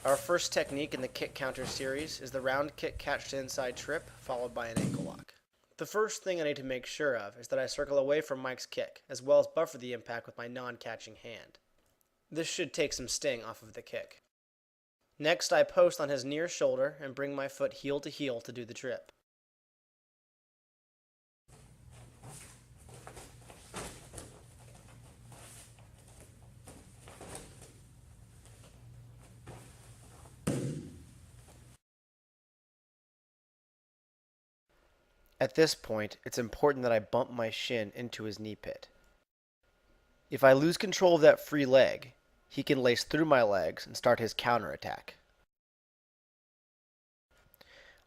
Our first technique in the kick counter series is the round kick catch to inside trip, followed by an ankle lock. The first thing I need to make sure of is that I circle away from Mike's kick, as well as buffer the impact with my non-catching hand. This should take some sting off of the kick. Next, I post on his near shoulder and bring my foot heel to do the trip. At this point, it's important that I bump my shin into his knee pit. If I lose control of that free leg, he can lace through my legs and start his counterattack.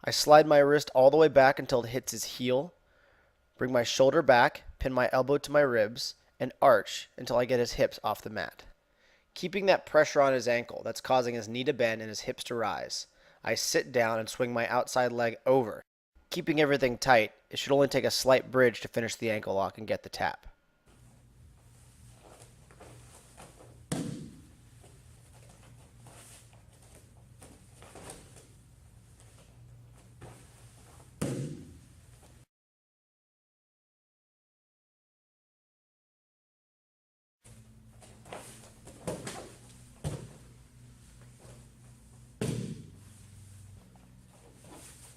I slide my wrist all the way back until it hits his heel, bring my shoulder back, pin my elbow to my ribs, and arch until I get his hips off the mat. Keeping that pressure on his ankle that's causing his knee to bend and his hips to rise, I sit down and swing my outside leg over. Keeping everything tight, it should only take a slight bridge to finish the ankle lock and get the tap.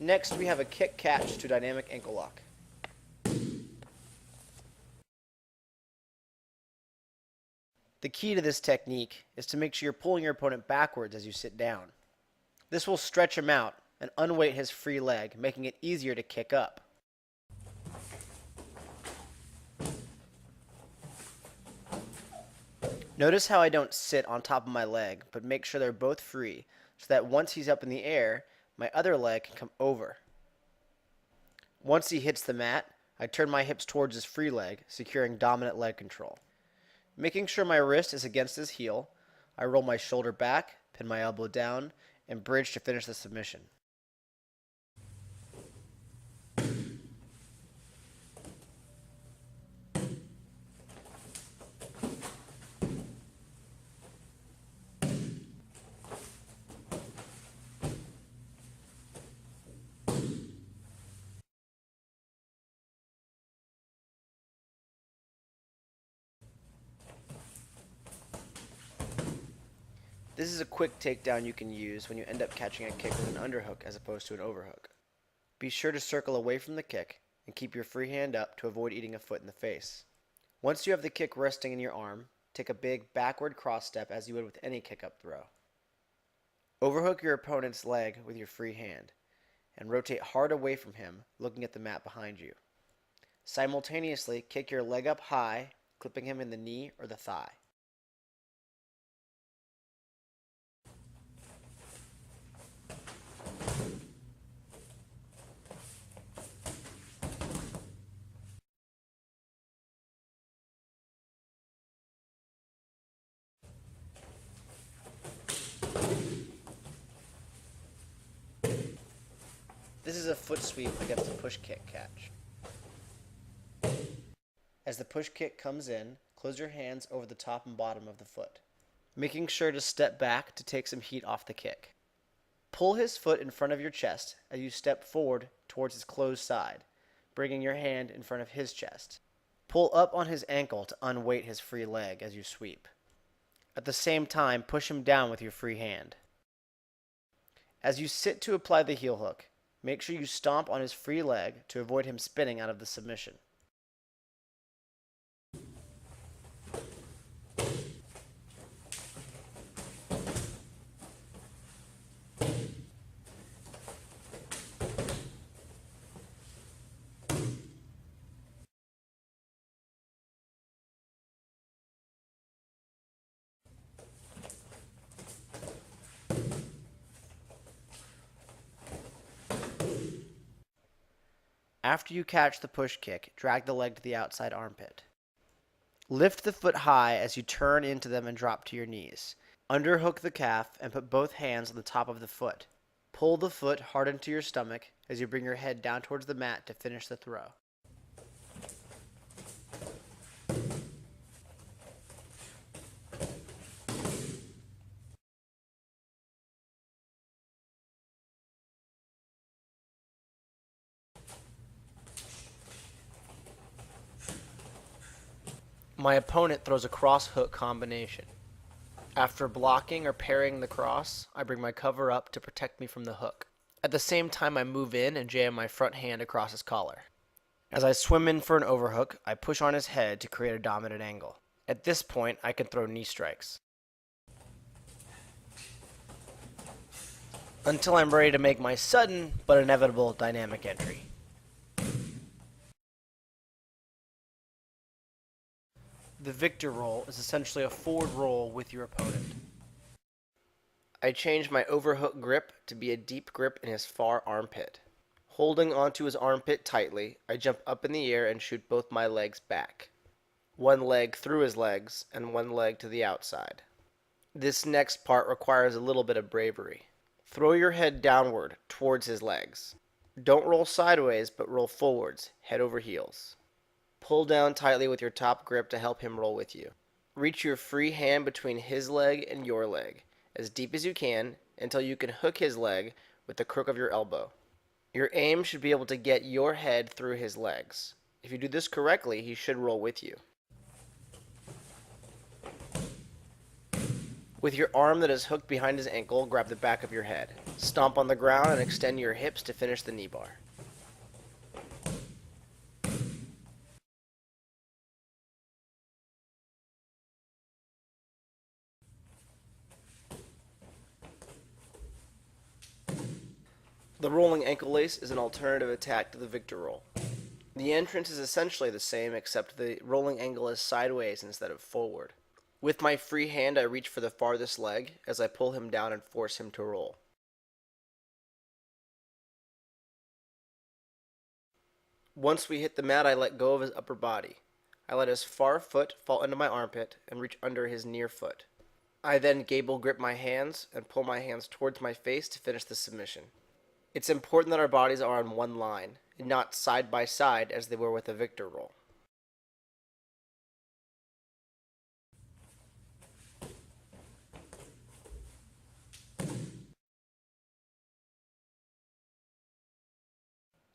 Next, we have a kick catch to dynamic ankle lock. The key to this technique is to make sure you're pulling your opponent backwards as you sit down. This will stretch him out and unweight his free leg, making it easier to kick up. Notice how I don't sit on top of my leg, but make sure they're both free, so that once he's up in the air, my other leg can come over. Once he hits the mat, I turn my hips towards his free leg, securing dominant leg control. Making sure my wrist is against his heel, I roll my shoulder back, pin my elbow down, and bridge to finish the submission. This is a quick takedown you can use when you end up catching a kick with an underhook as opposed to an overhook. Be sure to circle away from the kick and keep your free hand up to avoid eating a foot in the face. Once you have the kick resting in your arm, take a big backward cross step as you would with any kick-up throw. Overhook your opponent's leg with your free hand and rotate hard away from him, looking at the mat behind you. Simultaneously, kick your leg up high, clipping him in the knee or the thigh. This is a foot sweep against a push kick catch. As the push kick comes in, close your hands over the top and bottom of the foot, making sure to step back to take some heat off the kick. Pull his foot in front of your chest as you step forward towards his closed side, bringing your hand in front of his chest. Pull up on his ankle to unweight his free leg as you sweep. At the same time, push him down with your free hand. As you sit to apply the heel hook, make sure you stomp on his free leg to avoid him spinning out of the submission. After you catch the push kick, drag the leg to the outside armpit. Lift the foot high as you turn into them and drop to your knees. Underhook the calf and put both hands on the top of the foot. Pull the foot hard into your stomach as you bring your head down towards the mat to finish the throw. My opponent throws a cross hook combination. After blocking or parrying the cross, I bring my cover up to protect me from the hook. At the same time, I move in and jam my front hand across his collar. As I swim in for an overhook, I push on his head to create a dominant angle. At this point, I can throw knee strikes. Until I'm ready to make my sudden but inevitable dynamic entry. The victor roll is essentially a forward roll with your opponent. I change my overhook grip to be a deep grip in his far armpit. Holding onto his armpit tightly, I jump up in the air and shoot both my legs back. One leg through his legs and one leg to the outside. This next part requires a little bit of bravery. Throw your head downward towards his legs. Don't roll sideways, but roll forwards, head over heels. Pull down tightly with your top grip to help him roll with you. Reach your free hand between his leg and your leg, as deep as you can, until you can hook his leg with the crook of your elbow. Your aim should be able to get your head through his legs. If you do this correctly, he should roll with you. With your arm that is hooked behind his ankle, grab the back of your head. Stomp on the ground and extend your hips to finish the knee bar. The rolling ankle lace is an alternative attack to the victor roll. The entrance is essentially the same, except the rolling angle is sideways instead of forward. With my free hand, I reach for the farthest leg as I pull him down and force him to roll. Once we hit the mat, I let go of his upper body. I let his far foot fall into my armpit and reach under his near foot. I then gable grip my hands and pull my hands towards my face to finish the submission. It's important that our bodies are on one line, and not side by side as they were with the victor roll.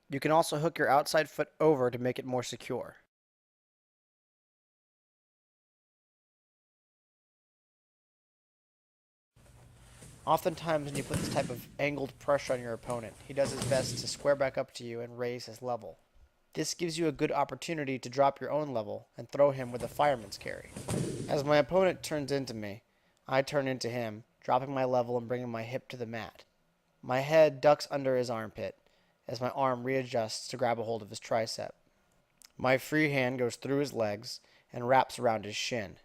You can also hook your outside foot over to make it more secure. Oftentimes when you put this type of angled pressure on your opponent, he does his best to square back up to you and raise his level. This gives you a good opportunity to drop your own level and throw him with a fireman's carry. As my opponent turns into me, I turn into him, dropping my level and bringing my hip to the mat. My head ducks under his armpit as my arm readjusts to grab a hold of his tricep. My free hand goes through his legs and wraps around his shin.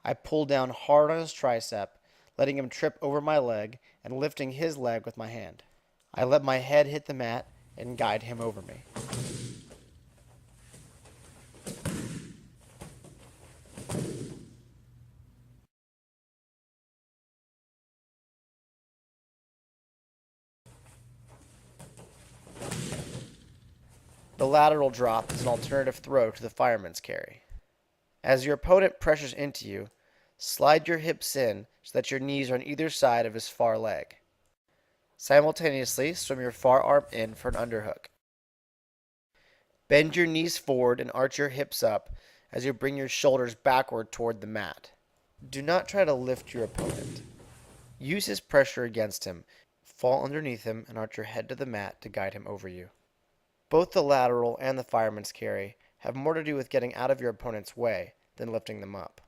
I pull down hard on his tricep, letting him trip over my leg and lifting his leg with my hand. I let my head hit the mat and guide him over me. The lateral drop is an alternative throw to the fireman's carry. As your opponent pressures into you, slide your hips in so that your knees are on either side of his far leg. Simultaneously, swim your far arm in for an underhook. Bend your knees forward and arch your hips up as you bring your shoulders backward toward the mat. Do not try to lift your opponent. Use his pressure against him. Fall underneath him and arch your head to the mat to guide him over you. Both the lateral and the fireman's carry have more to do with getting out of your opponent's way than lifting them up.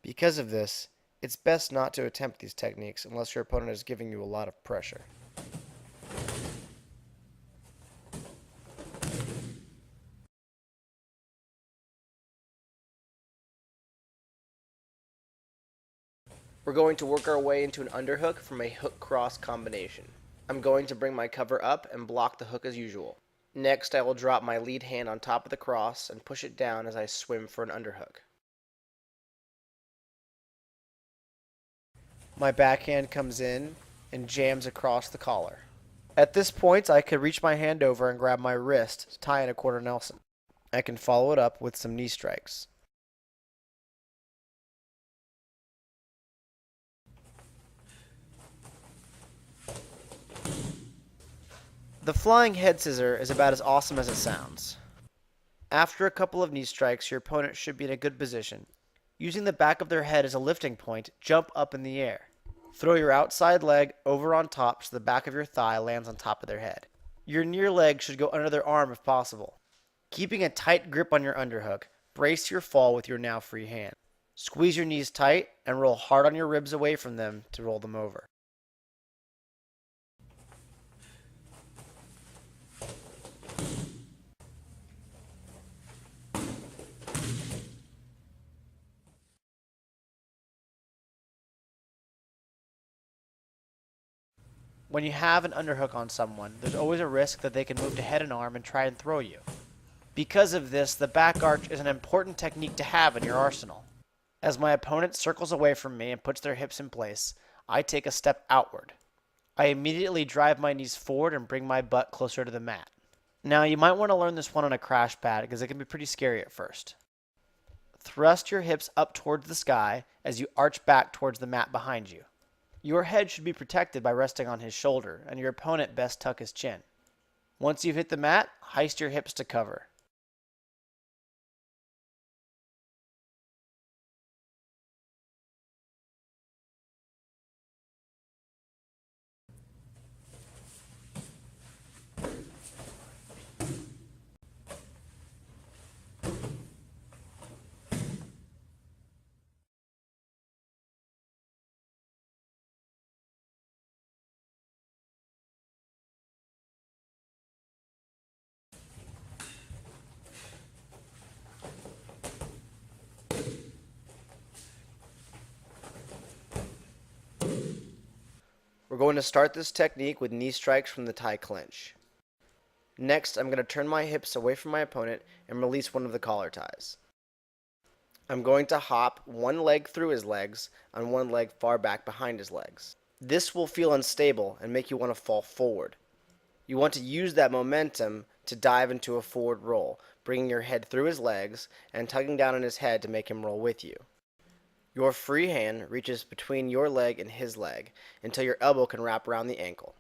Because of this, it's best not to attempt these techniques unless your opponent is giving you a lot of pressure. We're going to work our way into an underhook from a hook-cross combination. I'm going to bring my cover up and block the hook as usual. Next, I will drop my lead hand on top of the cross and push it down as I swim for an underhook. My backhand comes in and jams across the collar. At this point, I could reach my hand over and grab my wrist to tie in a quarter Nelson. I can follow it up with some knee strikes. The flying head scissor is about as awesome as it sounds. After a couple of knee strikes, your opponent should be in a good position. Using the back of their head as a lifting point, jump up in the air. Throw your outside leg over on top so the back of your thigh lands on top of their head. Your near leg should go under their arm if possible. Keeping a tight grip on your underhook, brace your fall with your now free hand. Squeeze your knees tight and roll hard on your ribs away from them to roll them over. When you have an underhook on someone, there's always a risk that they can move to head and arm and try and throw you. Because of this, the back arch is an important technique to have in your arsenal. As my opponent circles away from me and puts their hips in place, I take a step outward. I immediately drive my knees forward and bring my butt closer to the mat. Now, you might want to learn this one on a crash pad because it can be pretty scary at first. Thrust your hips up towards the sky as you arch back towards the mat behind you. Your head should be protected by resting on his shoulder, and your opponent best tuck his chin. Once you've hit the mat, heist your hips to cover. We're going to start this technique with knee strikes from the Thai clinch. Next, I'm going to turn my hips away from my opponent and release one of the collar ties. I'm going to hop one leg through his legs and one leg far back behind his legs. This will feel unstable and make you want to fall forward. You want to use that momentum to dive into a forward roll, bringing your head through his legs and tugging down on his head to make him roll with you. Your free hand reaches between your leg and his leg until your elbow can wrap around the ankle.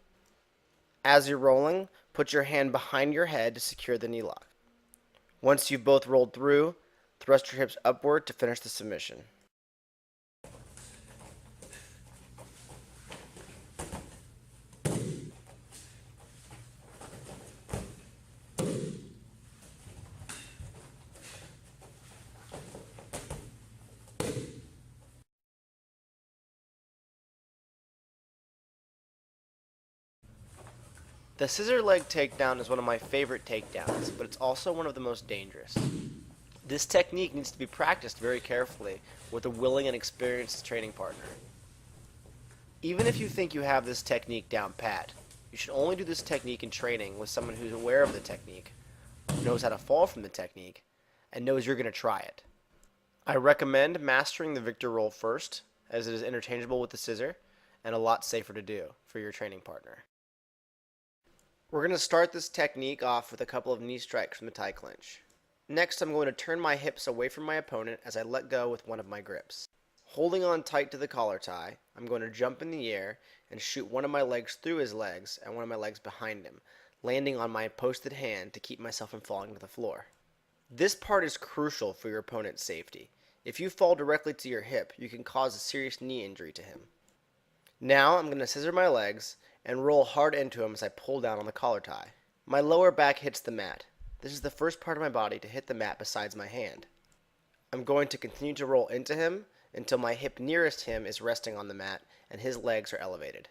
As you're rolling, put your hand behind your head to secure the knee lock. Once you've both rolled through, thrust your hips upward to finish the submission. The scissor leg takedown is one of my favorite takedowns, but it's also one of the most dangerous. This technique needs to be practiced very carefully with a willing and experienced training partner. Even if you think you have this technique down pat, you should only do this technique in training with someone who's aware of the technique, knows how to fall from the technique, and knows you're going to try it. I recommend mastering the Victor roll first, as it is interchangeable with the scissor and a lot safer to do for your training partner. We're going to start this technique off with a couple of knee strikes from the Thai clinch. Next, I'm going to turn my hips away from my opponent as I let go with one of my grips. Holding on tight to the collar tie, I'm going to jump in the air and shoot one of my legs through his legs and one of my legs behind him, landing on my posted hand to keep myself from falling to the floor. This part is crucial for your opponent's safety. If you fall directly to your hip, you can cause a serious knee injury to him. Now I'm going to scissor my legs and roll hard into him as I pull down on the collar tie. My lower back hits the mat. This is the first part of my body to hit the mat besides my hand. I'm going to continue to roll into him until my hip nearest him is resting on the mat and his legs are elevated.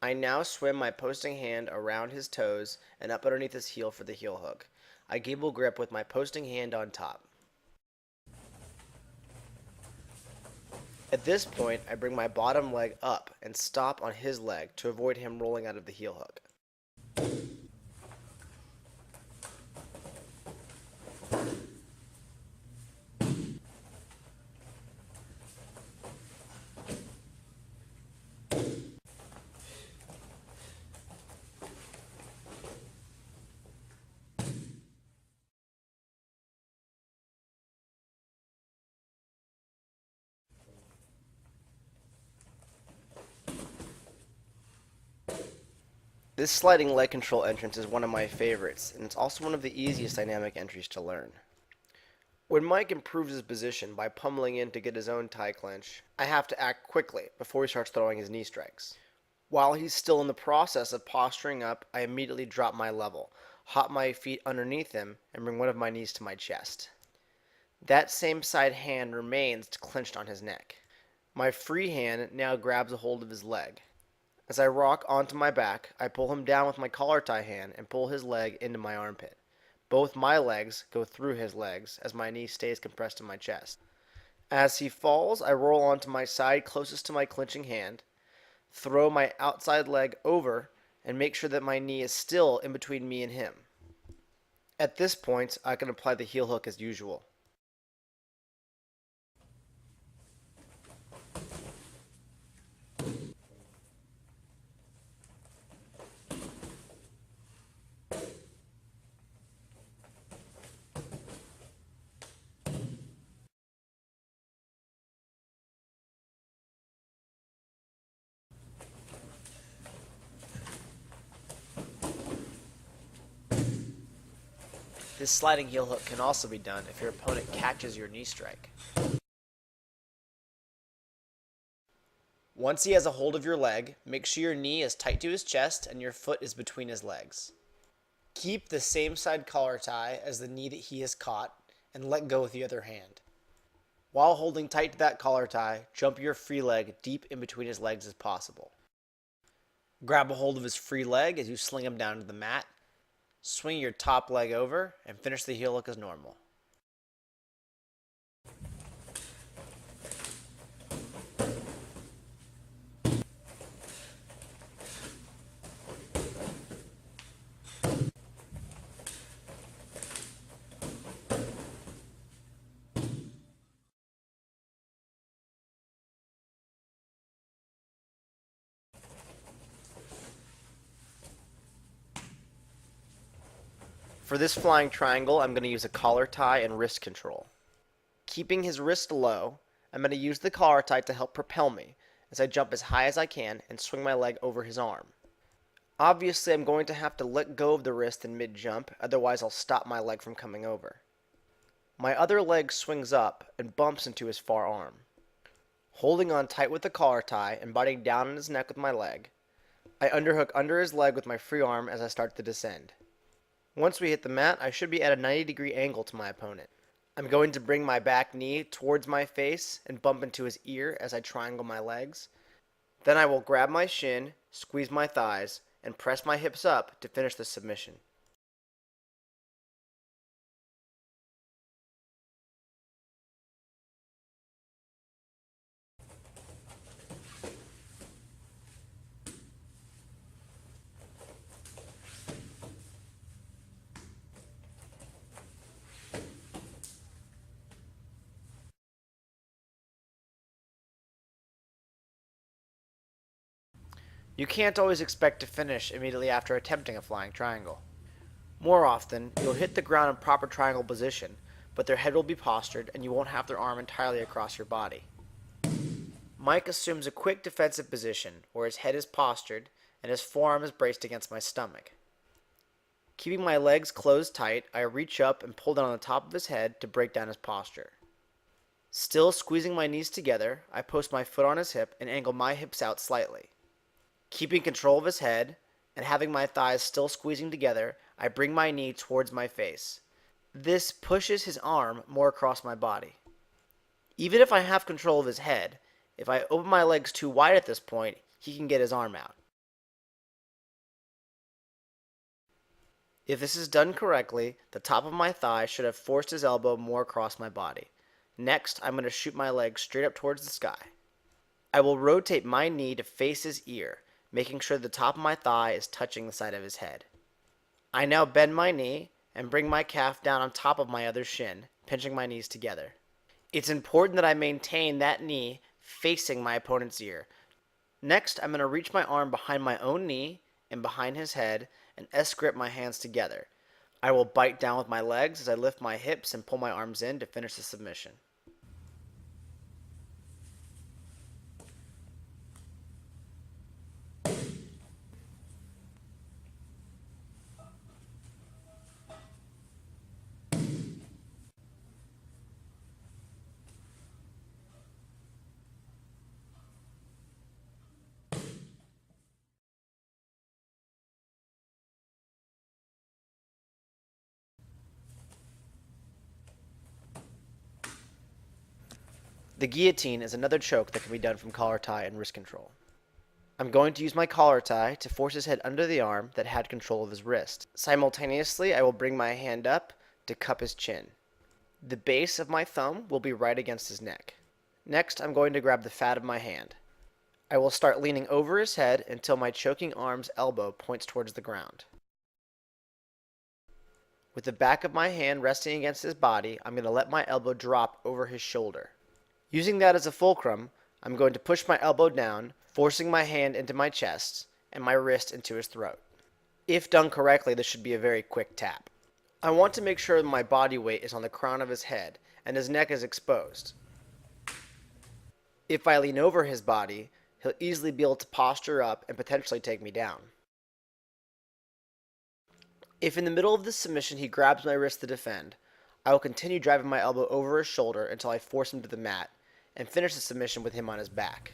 I now swim my posting hand around his toes and up underneath his heel for the heel hook. I gable grip with my posting hand on top. At this point, I bring my bottom leg up and stop on his leg to avoid him rolling out of the heel hook. This sliding leg control entrance is one of my favorites, and it's also one of the easiest dynamic entries to learn. When Mike improves his position by pummeling in to get his own tie clinch, I have to act quickly before he starts throwing his knee strikes. While he's still in the process of posturing up, I immediately drop my level, hop my feet underneath him, and bring one of my knees to my chest. That same side hand remains clenched on his neck. My free hand now grabs a hold of his leg. As I rock onto my back, I pull him down with my collar tie hand and pull his leg into my armpit. Both my legs go through his legs as my knee stays compressed in my chest. As he falls, I roll onto my side closest to my clinching hand, throw my outside leg over, and make sure that my knee is still in between me and him. At this point, I can apply the heel hook as usual. This sliding heel hook can also be done if your opponent catches your knee strike. Once he has a hold of your leg, make sure your knee is tight to his chest and your foot is between his legs. Keep the same side collar tie as the knee that he has caught and let go with the other hand. While holding tight to that collar tie, jump your free leg deep in between his legs as possible. Grab a hold of his free leg as you sling him down to the mat. Swing your top leg over and finish the heel hook as normal. For this flying triangle, I'm going to use a collar tie and wrist control. Keeping his wrist low, I'm going to use the collar tie to help propel me as I jump as high as I can and swing my leg over his arm. Obviously, I'm going to have to let go of the wrist in mid-jump, otherwise I'll stop my leg from coming over. My other leg swings up and bumps into his far arm. Holding on tight with the collar tie and biting down on his neck with my leg, I underhook under his leg with my free arm as I start to descend. Once we hit the mat, I should be at a 90-degree angle to my opponent. I'm going to bring my back knee towards my face and bump into his ear as I triangle my legs. Then I will grab my shin, squeeze my thighs, and press my hips up to finish the submission. You can't always expect to finish immediately after attempting a flying triangle. More often, you'll hit the ground in proper triangle position, but their head will be postured and you won't have their arm entirely across your body. Mike assumes a quick defensive position where his head is postured and his forearm is braced against my stomach. Keeping my legs closed tight, I reach up and pull down on the top of his head to break down his posture. Still squeezing my knees together, I post my foot on his hip and angle my hips out slightly. Keeping control of his head and having my thighs still squeezing together, I bring my knee towards my face. This pushes his arm more across my body. Even if I have control of his head, if I open my legs too wide at this point, he can get his arm out. If this is done correctly, the top of my thigh should have forced his elbow more across my body. Next, I'm going to shoot my leg straight up towards the sky. I will rotate my knee to face his ear, making sure the top of my thigh is touching the side of his head. I now bend my knee and bring my calf down on top of my other shin, pinching my knees together. It's important that I maintain that knee facing my opponent's ear. Next, I'm going to reach my arm behind my own knee and behind his head and S-grip my hands together. I will bite down with my legs as I lift my hips and pull my arms in to finish the submission. The guillotine is another choke that can be done from collar tie and wrist control. I'm going to use my collar tie to force his head under the arm that had control of his wrist. Simultaneously, I will bring my hand up to cup his chin. The base of my thumb will be right against his neck. Next, I'm going to grab the fat of my hand. I will start leaning over his head until my choking arm's elbow points towards the ground. With the back of my hand resting against his body, I'm going to let my elbow drop over his shoulder. Using that as a fulcrum, I'm going to push my elbow down, forcing my hand into my chest and my wrist into his throat. If done correctly, this should be a very quick tap. I want to make sure that my body weight is on the crown of his head and his neck is exposed. If I lean over his body, he'll easily be able to posture up and potentially take me down. If in the middle of this submission he grabs my wrist to defend, I will continue driving my elbow over his shoulder until I force him to the mat and finish the submission with him on his back.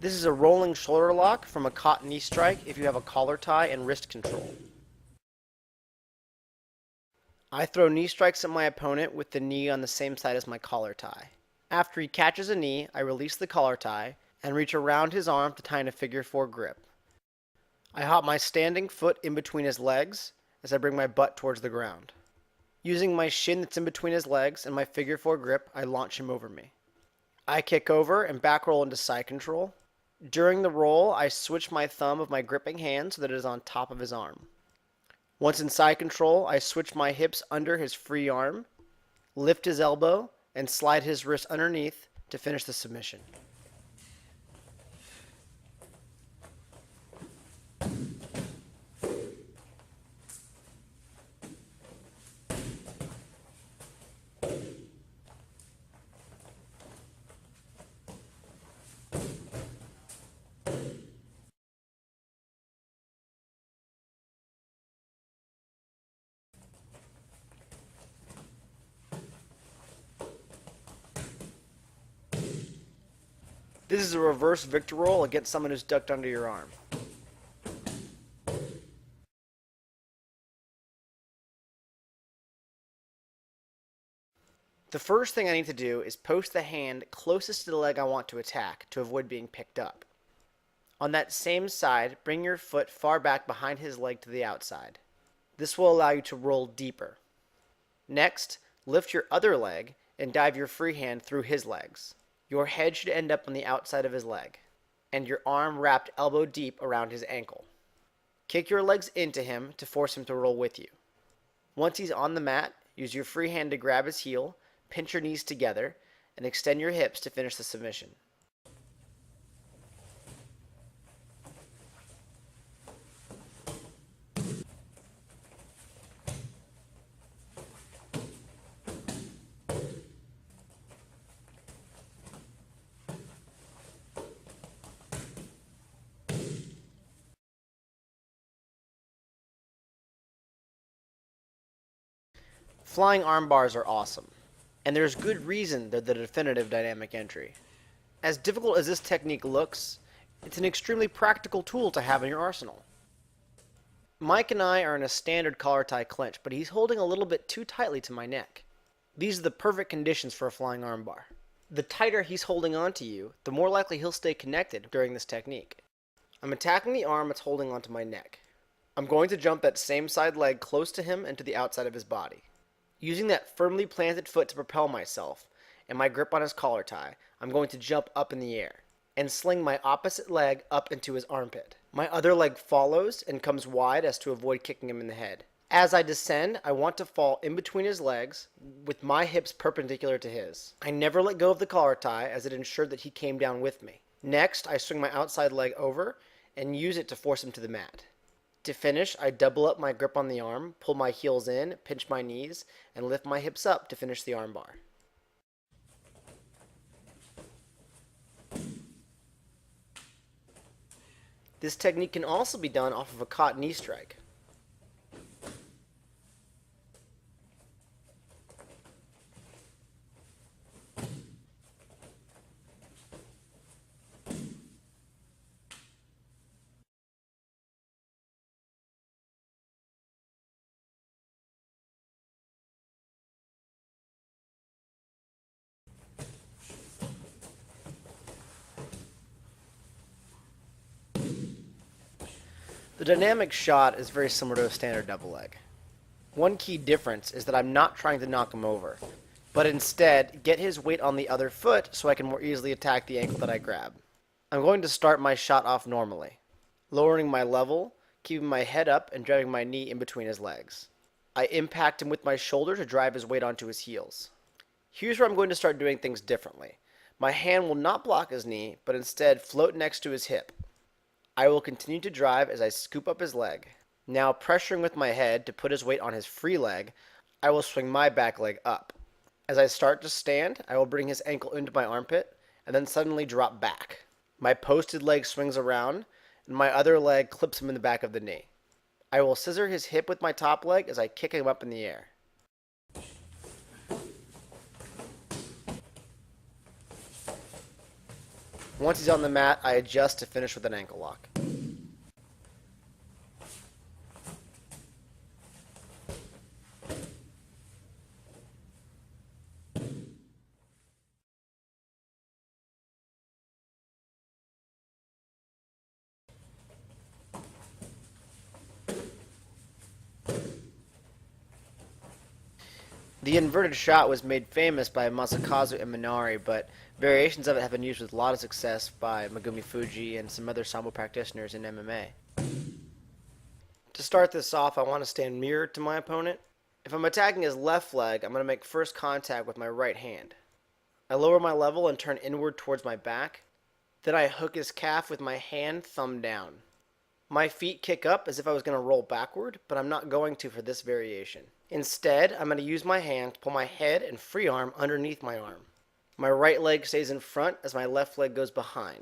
This is a rolling shoulder lock from a caught knee strike if you have a collar tie and wrist control. I throw knee strikes at my opponent with the knee on the same side as my collar tie. After he catches a knee, I release the collar tie and reach around his arm to tie in a figure 4 grip. I hop my standing foot in between his legs as I bring my butt towards the ground. Using my shin that's in between his legs and my figure 4 grip, I launch him over me. I kick over and back roll into side control. During the roll, I switch my thumb of my gripping hand so that it is on top of his arm. Once in side control, I switch my hips under his free arm, lift his elbow, and slide his wrist underneath to finish the submission. This is a reverse Victor roll against someone who's ducked under your arm. The first thing I need to do is post the hand closest to the leg I want to attack to avoid being picked up. On that same side, bring your foot far back behind his leg to the outside. This will allow you to roll deeper. Next, lift your other leg and dive your free hand through his legs. Your head should end up on the outside of his leg, and your arm wrapped elbow deep around his ankle. Kick your legs into him to force him to roll with you. Once he's on the mat, use your free hand to grab his heel, pinch your knees together, and extend your hips to finish the submission. Flying arm bars are awesome, and there's good reason they're the definitive dynamic entry. As difficult as this technique looks, it's an extremely practical tool to have in your arsenal. Mike and I are in a standard collar tie clinch, but he's holding a little bit too tightly to my neck. These are the perfect conditions for a flying arm bar. The tighter he's holding onto you, the more likely he'll stay connected during this technique. I'm attacking the arm that's holding onto my neck. I'm going to jump that same side leg close to him and to the outside of his body. Using that firmly planted foot to propel myself, and my grip on his collar tie, I'm going to jump up in the air, and sling my opposite leg up into his armpit. My other leg follows and comes wide as to avoid kicking him in the head. As I descend, I want to fall in between his legs, with my hips perpendicular to his. I never let go of the collar tie, as it ensured that he came down with me. Next, I swing my outside leg over, and use it to force him to the mat. To finish, I double up my grip on the arm, pull my heels in, pinch my knees, and lift my hips up to finish the armbar. This technique can also be done off of a caught knee strike. The dynamic shot is very similar to a standard double leg. One key difference is that I'm not trying to knock him over, but instead get his weight on the other foot so I can more easily attack the ankle that I grab. I'm going to start my shot off normally, lowering my level, keeping my head up, and driving my knee in between his legs. I impact him with my shoulder to drive his weight onto his heels. Here's where I'm going to start doing things differently. My hand will not block his knee, but instead float next to his hip. I will continue to drive as I scoop up his leg. Now, pressuring with my head to put his weight on his free leg, I will swing my back leg up. As I start to stand, I will bring his ankle into my armpit and then suddenly drop back. My posted leg swings around, and my other leg clips him in the back of the knee. I will scissor his hip with my top leg as I kick him up in the air. Once he's on the mat, I adjust to finish with an ankle lock. The inverted shot was made famous by Masakazu Imanari, but variations of it have been used with a lot of success by Megumi Fujii and some other sambo practitioners in MMA. To start this off, I want to stand mirrored to my opponent. If I'm attacking his left leg, I'm going to make first contact with my right hand. I lower my level and turn inward towards my back. Then I hook his calf with my hand, thumb down. My feet kick up as if I was going to roll backward, but I'm not going to for this variation. Instead, I'm going to use my hand to pull my head and free arm underneath my arm. My right leg stays in front as my left leg goes behind.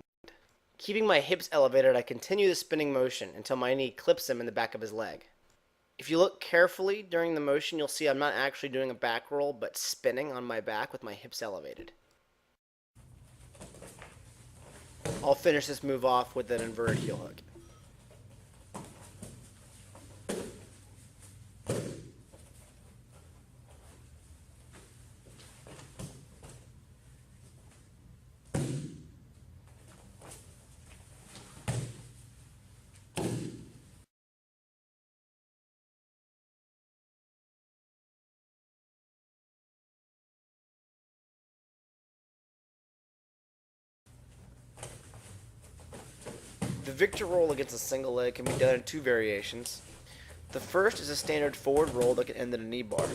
Keeping my hips elevated, I continue the spinning motion until my knee clips him in the back of his leg. If you look carefully during the motion, you'll see I'm not actually doing a back roll, but spinning on my back with my hips elevated. I'll finish this move off with an inverted heel hook. The victor roll against a single leg can be done in two variations. The first is a standard forward roll that can end in a knee bar.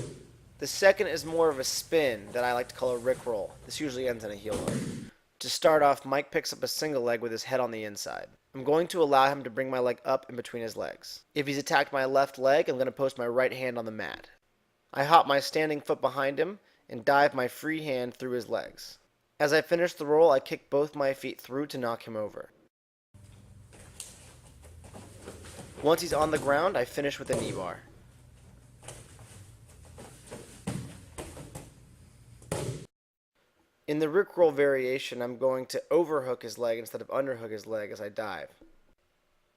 The second is more of a spin that I like to call a Rick roll. This usually ends in a heel hook. To start off, Mike picks up a single leg with his head on the inside. I'm going to allow him to bring my leg up in between his legs. If he's attacked my left leg, I'm going to post my right hand on the mat. I hop my standing foot behind him and dive my free hand through his legs. As I finish the roll, I kick both my feet through to knock him over. Once he's on the ground, I finish with a knee bar. In the Rick roll variation, I'm going to overhook his leg instead of underhook his leg as I dive.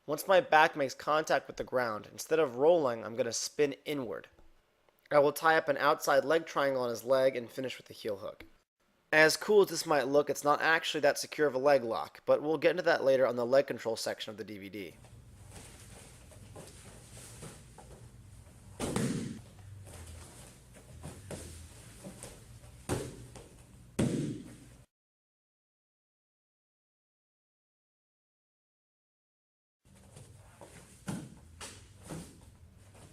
Once my back makes contact with the ground, instead of rolling, I'm going to spin inward. I will tie up an outside leg triangle on his leg and finish with a heel hook. As cool as this might look, it's not actually that secure of a leg lock, but we'll get into that later on the leg control section of the DVD.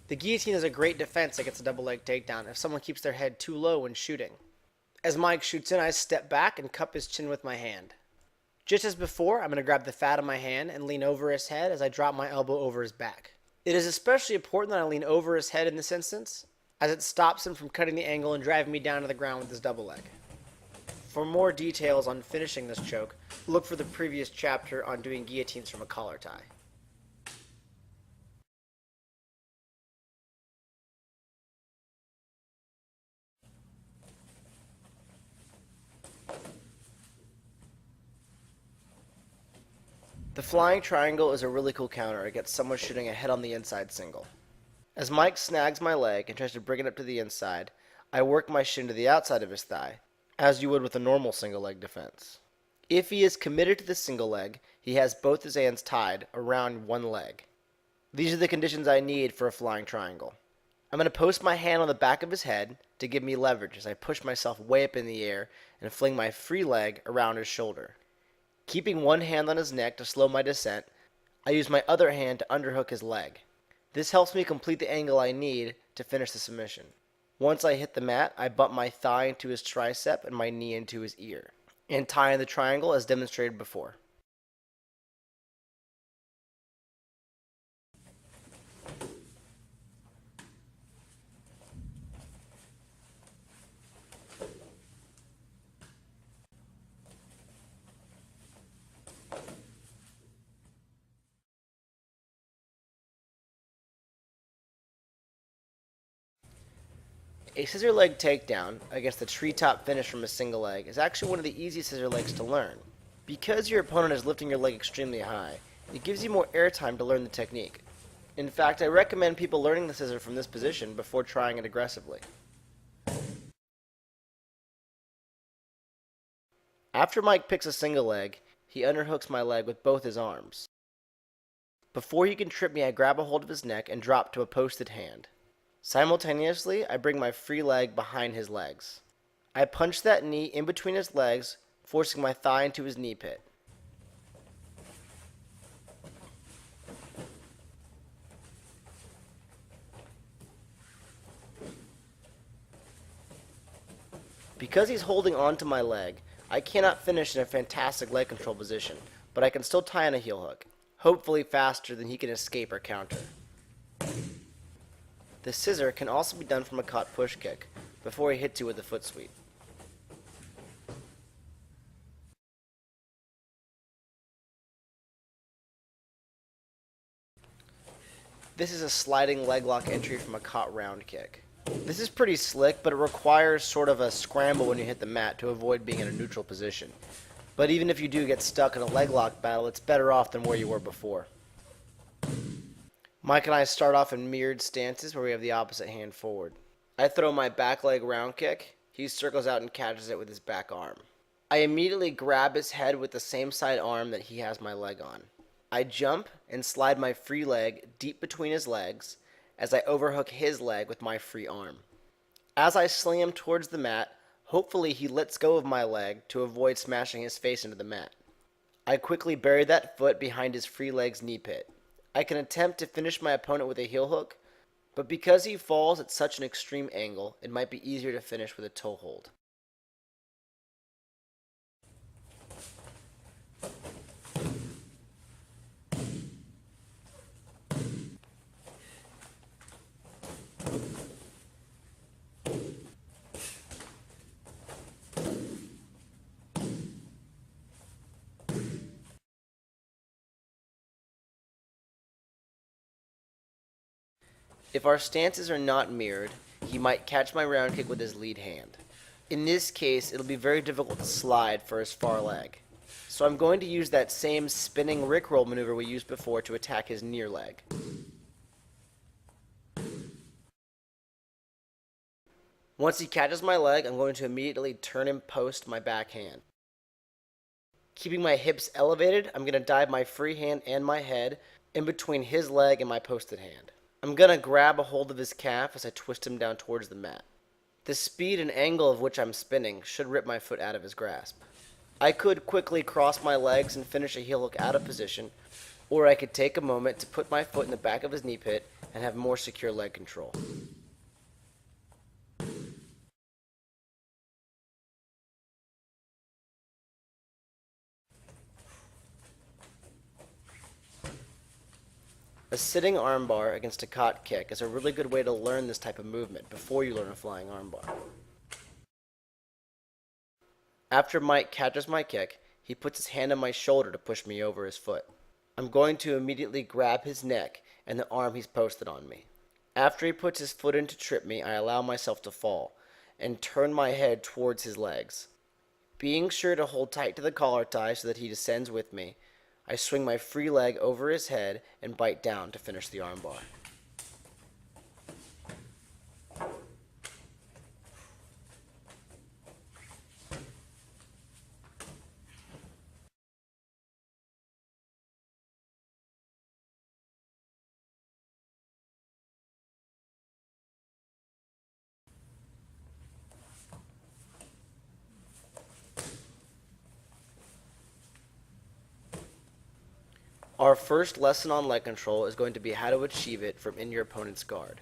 The guillotine is a great defense against a double leg takedown if someone keeps their head too low when shooting. As Mike shoots in, I step back and cup his chin with my hand. Just as before, I'm going to grab the fat of my hand and lean over his head as I drop my elbow over his back. It is especially important that I lean over his head in this instance, as it stops him from cutting the angle and driving me down to the ground with his double leg. For more details on finishing this choke, look for the previous chapter on doing guillotines from a collar tie. The flying triangle is a really cool counter against someone shooting a head on the inside single. As Mike snags my leg and tries to bring it up to the inside, I work my shin to the outside of his thigh, as you would with a normal single leg defense. If he is committed to the single leg, he has both his hands tied around one leg. These are the conditions I need for a flying triangle. I'm going to post my hand on the back of his head to give me leverage as I push myself way up in the air and fling my free leg around his shoulder. Keeping one hand on his neck to slow my descent, I use my other hand to underhook his leg. This helps me complete the angle I need to finish the submission. Once I hit the mat, I bump my thigh into his tricep and my knee into his ear, and tie in the triangle as demonstrated before. A scissor leg takedown against the treetop finish from a single leg is actually one of the easiest scissor legs to learn. Because your opponent is lifting your leg extremely high, it gives you more airtime to learn the technique. In fact, I recommend people learning the scissor from this position before trying it aggressively. After Mike picks a single leg, he underhooks my leg with both his arms. Before he can trip me, I grab a hold of his neck and drop to a posted hand. Simultaneously, I bring my free leg behind his legs. I punch that knee in between his legs, forcing my thigh into his knee pit. Because he's holding on to my leg, I cannot finish in a fantastic leg control position, but I can still tie in a heel hook, hopefully faster than he can escape or counter. The scissor can also be done from a caught push kick, before he hits you with a foot sweep. This is a sliding leg lock entry from a caught round kick. This is pretty slick, but it requires sort of a scramble when you hit the mat to avoid being in a neutral position. But even if you do get stuck in a leg lock battle, it's better off than where you were before. Mike and I start off in mirrored stances where we have the opposite hand forward. I throw my back leg round kick. He circles out and catches it with his back arm. I immediately grab his head with the same side arm that he has my leg on. I jump and slide my free leg deep between his legs as I overhook his leg with my free arm. As I sling him towards the mat, hopefully he lets go of my leg to avoid smashing his face into the mat. I quickly bury that foot behind his free leg's knee pit. I can attempt to finish my opponent with a heel hook, but because he falls at such an extreme angle, it might be easier to finish with a toe hold. If our stances are not mirrored, he might catch my round kick with his lead hand. In this case, it'll be very difficult to slide for his far leg. So I'm going to use that same spinning Rickroll maneuver we used before to attack his near leg. Once he catches my leg, I'm going to immediately turn and post my back hand. Keeping my hips elevated, I'm going to dive my free hand and my head in between his leg and my posted hand. I'm going to grab a hold of his calf as I twist him down towards the mat. The speed and angle of which I'm spinning should rip my foot out of his grasp. I could quickly cross my legs and finish a heel hook out of position, or I could take a moment to put my foot in the back of his knee pit and have more secure leg control. A sitting armbar against a caught kick is a really good way to learn this type of movement before you learn a flying armbar. After Mike catches my kick, he puts his hand on my shoulder to push me over his foot. I'm going to immediately grab his neck and the arm he's posted on me. After he puts his foot in to trip me, I allow myself to fall and turn my head towards his legs. Being sure to hold tight to the collar tie so that he descends with me, I swing my free leg over his head and bite down to finish the armbar. Our first lesson on leg control is going to be how to achieve it from in your opponent's guard.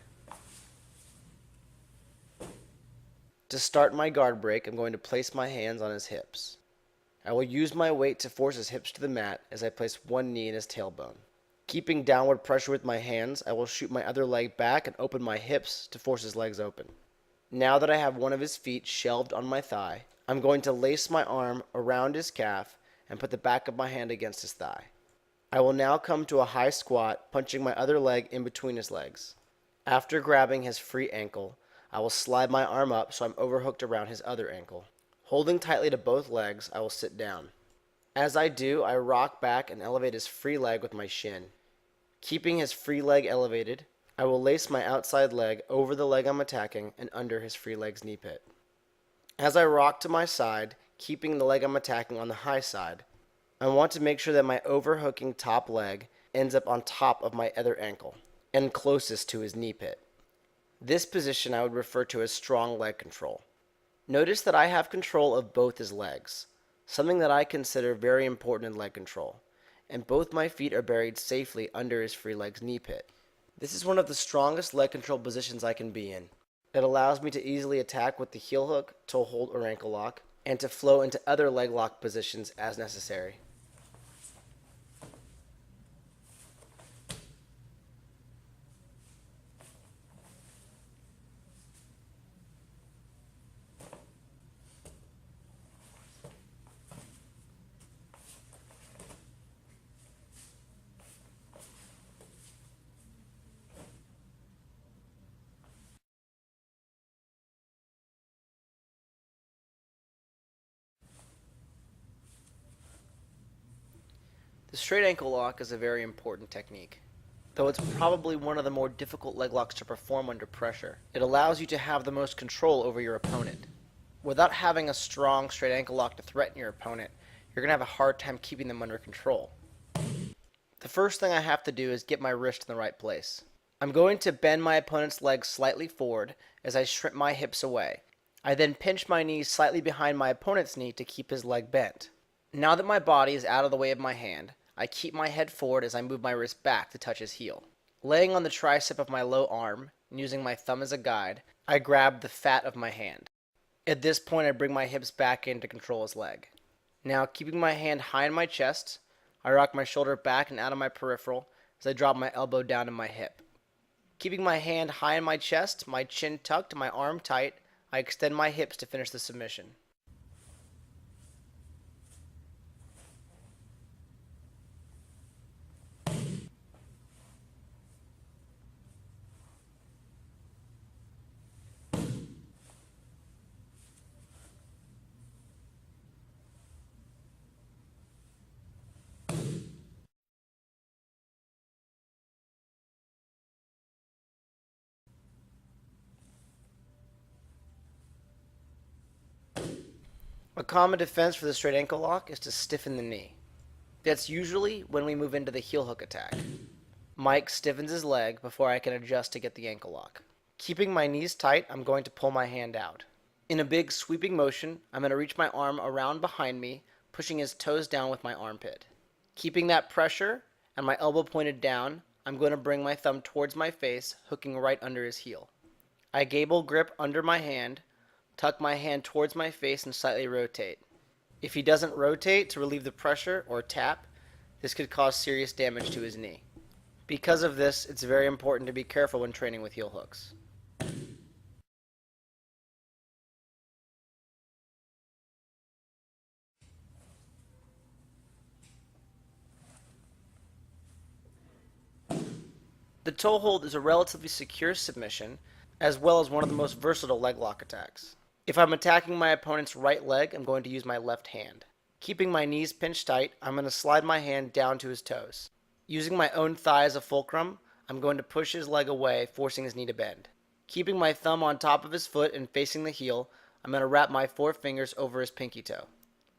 To start my guard break, I'm going to place my hands on his hips. I will use my weight to force his hips to the mat as I place one knee in his tailbone. Keeping downward pressure with my hands, I will shoot my other leg back and open my hips to force his legs open. Now that I have one of his feet shelved on my thigh, I'm going to lace my arm around his calf and put the back of my hand against his thigh. I will now come to a high squat, punching my other leg in between his legs. After grabbing his free ankle, I will slide my arm up so I'm overhooked around his other ankle. Holding tightly to both legs, I will sit down. As I do, I rock back and elevate his free leg with my shin. Keeping his free leg elevated, I will lace my outside leg over the leg I'm attacking and under his free leg's knee pit. As I rock to my side, keeping the leg I'm attacking on the high side, I want to make sure that my overhooking top leg ends up on top of my other ankle and closest to his knee pit. This position I would refer to as strong leg control. Notice that I have control of both his legs, something that I consider very important in leg control, and both my feet are buried safely under his free leg's knee pit. This is one of the strongest leg control positions I can be in. It allows me to easily attack with the heel hook, toe hold, or ankle lock, and to flow into other leg lock positions as necessary. The straight ankle lock is a very important technique, though it's probably one of the more difficult leg locks to perform under pressure. It allows you to have the most control over your opponent. Without having a strong straight ankle lock to threaten your opponent, you're going to have a hard time keeping them under control. The first thing I have to do is get my wrist in the right place. I'm going to bend my opponent's legs slightly forward as I strip my hips away. I then pinch my knees slightly behind my opponent's knee to keep his leg bent. Now that my body is out of the way of my hand, I keep my head forward as I move my wrist back to touch his heel. Laying on the tricep of my low arm, and using my thumb as a guide, I grab the fat of my hand. At this point, I bring my hips back in to control his leg. Now, keeping my hand high in my chest, I rock my shoulder back and out of my peripheral as I drop my elbow down to my hip. Keeping my hand high in my chest, my chin tucked, my arm tight, I extend my hips to finish the submission. A common defense for the straight ankle lock is to stiffen the knee. That's usually when we move into the heel hook attack. Mike stiffens his leg before I can adjust to get the ankle lock. Keeping my knees tight, I'm going to pull my hand out. In a big sweeping motion, I'm going to reach my arm around behind me, pushing his toes down with my armpit. Keeping that pressure and my elbow pointed down, I'm going to bring my thumb towards my face, hooking right under his heel. I gable grip under my hand, tuck my hand towards my face, and slightly rotate. If he doesn't rotate to relieve the pressure or tap, this could cause serious damage to his knee. Because of this, it's very important to be careful when training with heel hooks. The toe hold is a relatively secure submission, as well as one of the most versatile leg lock attacks. If I'm attacking my opponent's right leg, I'm going to use my left hand. Keeping my knees pinched tight, I'm going to slide my hand down to his toes. Using my own thigh as a fulcrum, I'm going to push his leg away, forcing his knee to bend. Keeping my thumb on top of his foot and facing the heel, I'm going to wrap my four fingers over his pinky toe.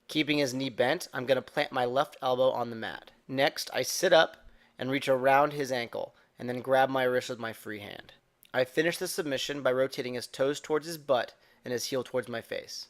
Keeping his knee bent, I'm going to plant my left elbow on the mat. Next, I sit up and reach around his ankle, and then grab my wrist with my free hand. I finish the submission by rotating his toes towards his butt and his heel towards my face.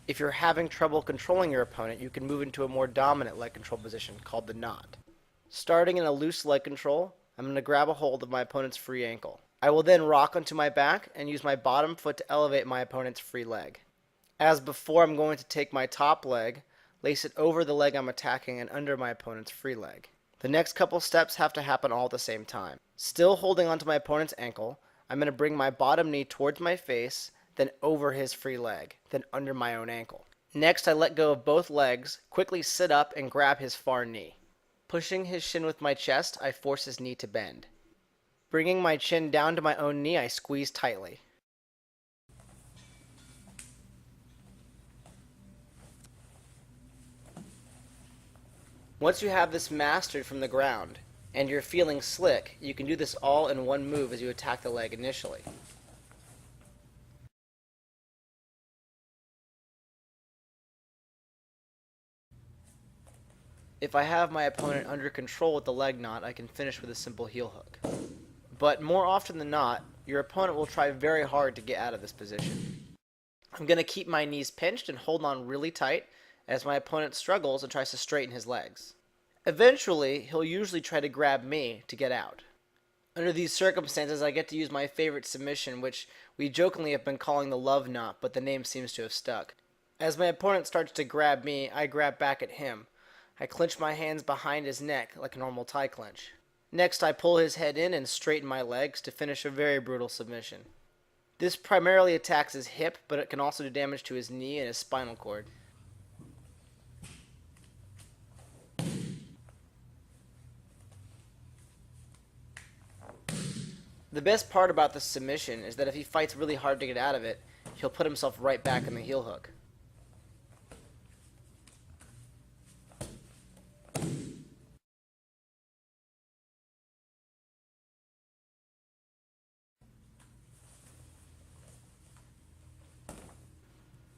If you're having trouble controlling your opponent, you can move into a more dominant leg control position called the knot. Starting in a loose leg control, I'm going to grab a hold of my opponent's free ankle. I will then rock onto my back and use my bottom foot to elevate my opponent's free leg. As before, I'm going to take my top leg, lace it over the leg I'm attacking and under my opponent's free leg. The next couple steps have to happen all at the same time. Still holding onto my opponent's ankle, I'm going to bring my bottom knee towards my face, then over his free leg, then under my own ankle. Next, I let go of both legs, quickly sit up and grab his far knee. Pushing his shin with my chest, I force his knee to bend. Bringing my chin down to my own knee, I squeeze tightly. Once you have this mastered from the ground, and you're feeling slick, you can do this all in one move as you attack the leg initially. If I have my opponent under control with the leg knot, I can finish with a simple heel hook. But more often than not, your opponent will try very hard to get out of this position. I'm going to keep my knees pinched and hold on really tight as my opponent struggles and tries to straighten his legs. Eventually, he'll usually try to grab me to get out. Under these circumstances, I get to use my favorite submission, which we jokingly have been calling the love knot, but the name seems to have stuck. As my opponent starts to grab me, I grab back at him. I clench my hands behind his neck like a normal tie clench. Next, I pull his head in and straighten my legs to finish a very brutal submission. This primarily attacks his hip, but it can also do damage to his knee and his spinal cord. The best part about this submission is that if he fights really hard to get out of it, he'll put himself right back in the heel hook.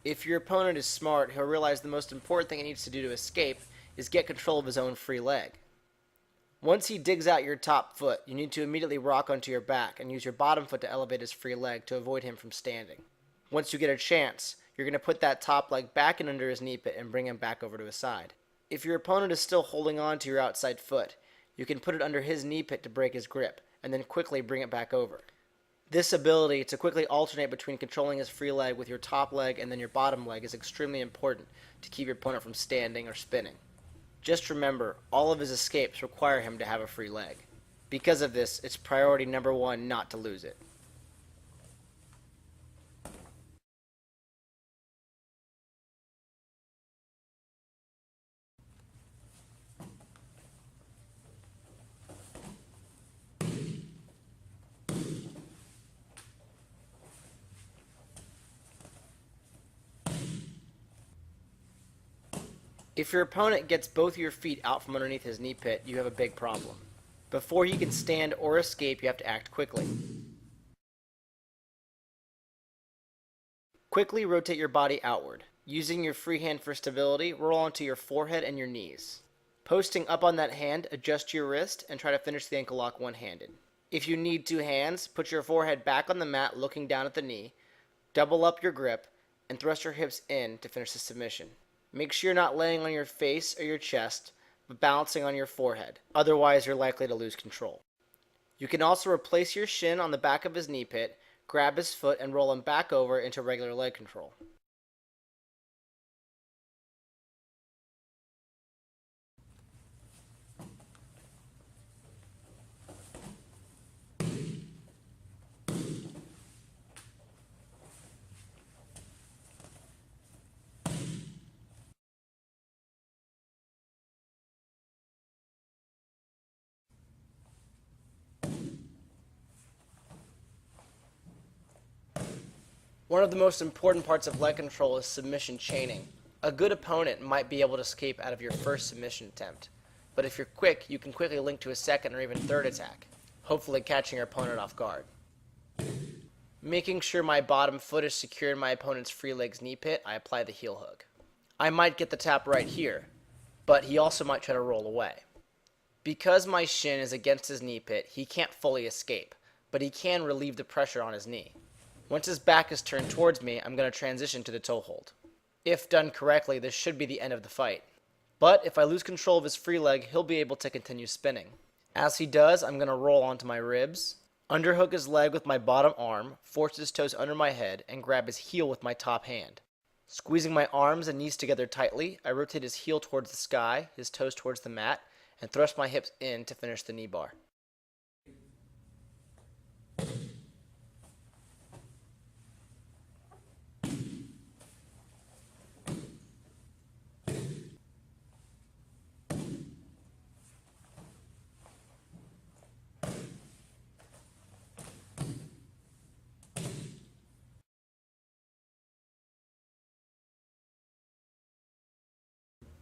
If your opponent is smart, he'll realize the most important thing he needs to do to escape is get control of his own free leg. Once he digs out your top foot, you need to immediately rock onto your back and use your bottom foot to elevate his free leg to avoid him from standing. Once you get a chance, you're going to put that top leg back in under his knee pit and bring him back over to his side. If your opponent is still holding on to your outside foot, you can put it under his knee pit to break his grip, and then quickly bring it back over. This ability to quickly alternate between controlling his free leg with your top leg and then your bottom leg is extremely important to keep your opponent from standing or spinning. Just remember, all of his escapes require him to have a free leg. Because of this, it's priority number one not to lose it. If your opponent gets both your feet out from underneath his knee pit, you have a big problem. Before he can stand or escape, you have to act quickly. Quickly rotate your body outward. Using your free hand for stability, roll onto your forehead and your knees. Posting up on that hand, adjust your wrist and try to finish the ankle lock one-handed. If you need two hands, put your forehead back on the mat looking down at the knee, double up your grip, and thrust your hips in to finish the submission. Make sure you're not laying on your face or your chest, but balancing on your forehead. Otherwise, you're likely to lose control. You can also replace your shin on the back of his knee pit, grab his foot, and roll him back over into regular leg control. One of the most important parts of leg control is submission chaining. A good opponent might be able to escape out of your first submission attempt, but if you're quick, you can quickly link to a second or even third attack, hopefully catching your opponent off guard. Making sure my bottom foot is secure in my opponent's free leg's knee pit, I apply the heel hook. I might get the tap right here, but he also might try to roll away. Because my shin is against his knee pit, he can't fully escape, but he can relieve the pressure on his knee. Once his back is turned towards me, I'm going to transition to the toe hold. If done correctly, this should be the end of the fight. But if I lose control of his free leg, he'll be able to continue spinning. As he does, I'm going to roll onto my ribs, underhook his leg with my bottom arm, force his toes under my head, and grab his heel with my top hand. Squeezing my arms and knees together tightly, I rotate his heel towards the sky, his toes towards the mat, and thrust my hips in to finish the knee bar.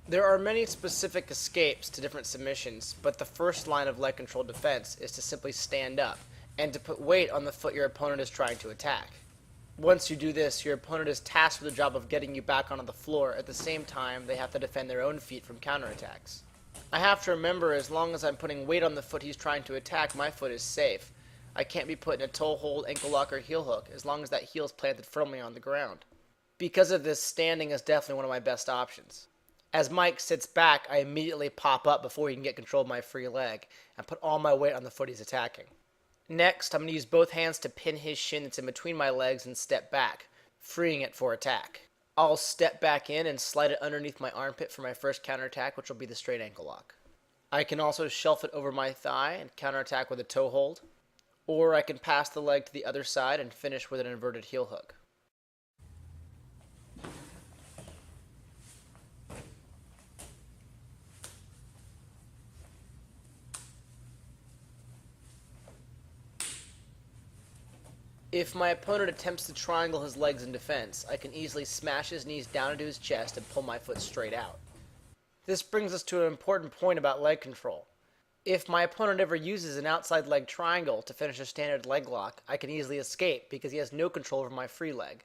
There are many specific escapes to different submissions, but the first line of leg control defense is to simply stand up and to put weight on the foot your opponent is trying to attack. Once you do this, your opponent is tasked with the job of getting you back onto the floor. At the same time, they have to defend their own feet from counterattacks. I have to remember, as long as I'm putting weight on the foot he's trying to attack, my foot is safe. I can't be put in a toe hold, ankle lock, or heel hook as long as that heel is planted firmly on the ground. Because of this, standing is definitely one of my best options. As Mike sits back, I immediately pop up before he can get control of my free leg and put all my weight on the foot he's attacking. Next, I'm going to use both hands to pin his shin that's in between my legs and step back, freeing it for attack. I'll step back in and slide it underneath my armpit for my first counterattack, which will be the straight ankle lock. I can also shelf it over my thigh and counterattack with a toe hold, or I can pass the leg to the other side and finish with an inverted heel hook. If my opponent attempts to triangle his legs in defense, I can easily smash his knees down into his chest and pull my foot straight out. This brings us to an important point about leg control. If my opponent ever uses an outside leg triangle to finish a standard leg lock, I can easily escape because he has no control over my free leg.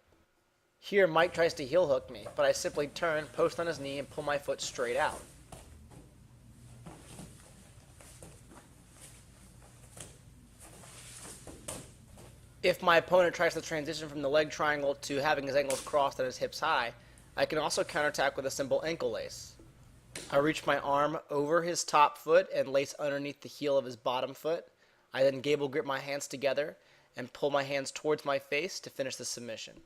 Here, Mike tries to heel hook me, but I simply turn, post on his knee, and pull my foot straight out. If my opponent tries to transition from the leg triangle to having his ankles crossed and his hips high, I can also counterattack with a simple ankle lace. I reach my arm over his top foot and lace underneath the heel of his bottom foot. I then gable grip my hands together and pull my hands towards my face to finish the submission.